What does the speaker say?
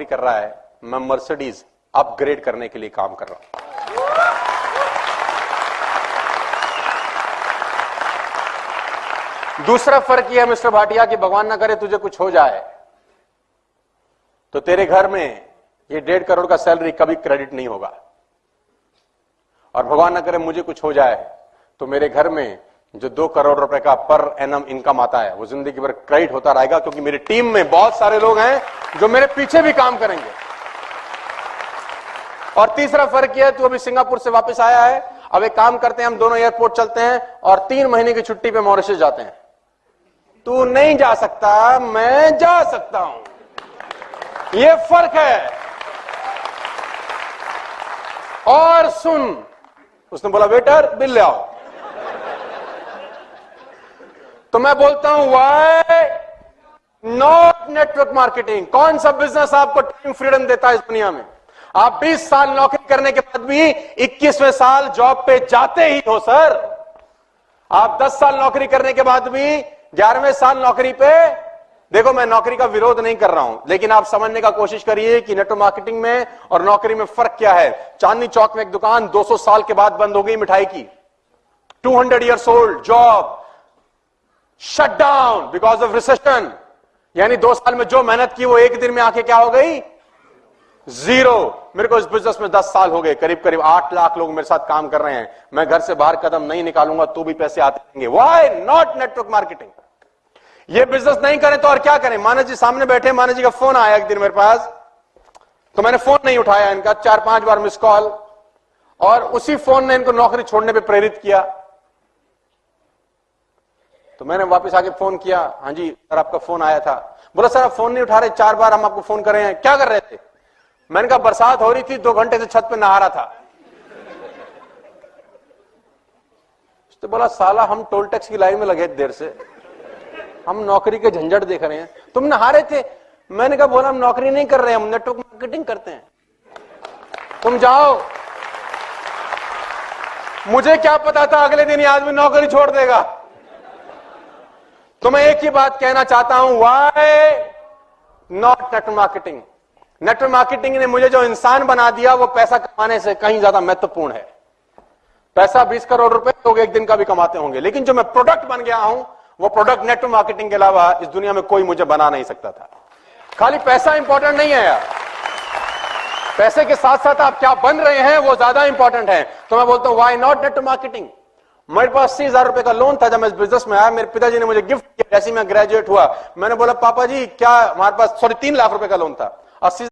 कर रहा है, मैं मर्सिडीज अपग्रेड करने के लिए काम कर रहा हूं। दूसरा फर्क यह है मिस्टर भाटिया कि भगवान ना करे तुझे कुछ हो जाए तो तेरे घर में ये 1.5 करोड़ का सैलरी कभी क्रेडिट नहीं होगा, और भगवान ना करे मुझे कुछ हो जाए तो मेरे घर में जो 2 करोड़ रुपए का पर एनम इनकम आता है वो जिंदगी भर क्रेडिट होता रहेगा, क्योंकि मेरी टीम में बहुत सारे लोग हैं जो मेरे पीछे भी काम करेंगे। और तीसरा फर्क यह है, तू अभी सिंगापुर से वापस आया है, अब एक काम करते हैं हम दोनों एयरपोर्ट चलते हैं और 3 महीने की छुट्टी पे मॉरिशस जाते हैं। तू नहीं जा सकता, मैं जा सकता हूं, यह फर्क है। और सुन, उसने बोला वेटर बिल ले आओ, तो मैं बोलता हूं व्हाई नॉट नेटवर्क मार्केटिंग। कौन सा बिजनेस आपको टाइम फ्रीडम देता है इस दुनिया में? आप 20 साल नौकरी करने के बाद भी 21वें साल जॉब पे जाते ही हो सर। आप 10 साल नौकरी करने के बाद भी 11वें साल नौकरी पे, देखो मैं नौकरी का विरोध नहीं कर रहा हूं, लेकिन आप समझने का कोशिश करिए कि नेटवर्क मार्केटिंग में और नौकरी में फर्क क्या है। चांदनी चौक में एक दुकान 200 साल के बाद बंद हो गई मिठाई की, 200 years old job shut down because of recession. यानी 2 साल में जो मेहनत की वो एक दिन में आके क्या हो गई? जीरो। मेरे को इस बिजनेस में 10 साल हो गए, करीब करीब 8 लाख लोग मेरे साथ काम कर रहे हैं। मैं घर से बाहर कदम नहीं निकालूंगा तो भी पैसे आते रहेंगे। Why not network marketing? ये बिजनेस नहीं करें तो और क्या करें? मानस जी सामने बैठे, मानस जी का फोन आया एक दिन मेरे पास, तो मैंने फोन नहीं उठाया इनका, 4-5 बार मिस कॉल, और उसी फोन ने इनको नौकरी छोड़ने पे प्रेरित किया। तो मैंने वापस आके फोन किया, हाँ जी सर आपका फोन आया था। बोला सर आप फोन नहीं उठा रहे, 4 बार हम आपको फोन कर रहे हैं, क्या कर रहे थे? मैंने कहा बरसात हो रही थी, 2 घंटे से छत पे नहा रहा था। तो बोला साला हम टोल टैक्स की लाइन में लगे देर से, हम नौकरी के झंझट देख रहे हैं, तुम नहा रहे थे। मैंने कहा बोला हम नौकरी नहीं कर रहे हैं, हम नेटवर्क मार्केटिंग करते हैं, तुम जाओ। मुझे क्या पता था अगले दिन ये आदमी नौकरी छोड़ देगा। तो मैं एक ही बात कहना चाहता हूं, why not network marketing? Network marketing ने मुझे जो इंसान बना दिया वो पैसा कमाने से कहीं ज्यादा महत्वपूर्ण है। पैसा 20 करोड़ रुपए लोग एक दिन का भी कमाते होंगे, लेकिन जो मैं प्रोडक्ट बन गया हूं वो प्रोडक्ट नेटवर्क मार्केटिंग के अलावा इस दुनिया में कोई मुझे बना नहीं सकता था। खाली पैसा इंपॉर्टेंट नहीं है यार, पैसे के साथ साथ आप क्या बन रहे हैं वो ज्यादा इंपॉर्टेंट है। तो मैं बोलता हूं व्हाई नॉट नेटवर्क मार्केटिंग? मेरे पास 80,000 रुपए का लोन था जब मैं इस बिजनेस में आया, मेरे पिताजी ने मुझे गिफ्ट किया जैसे मैं ग्रेजुएट हुआ। मैंने बोला पापा जी क्या, हमारे पास 3 लाख रुपए का लोन था, 80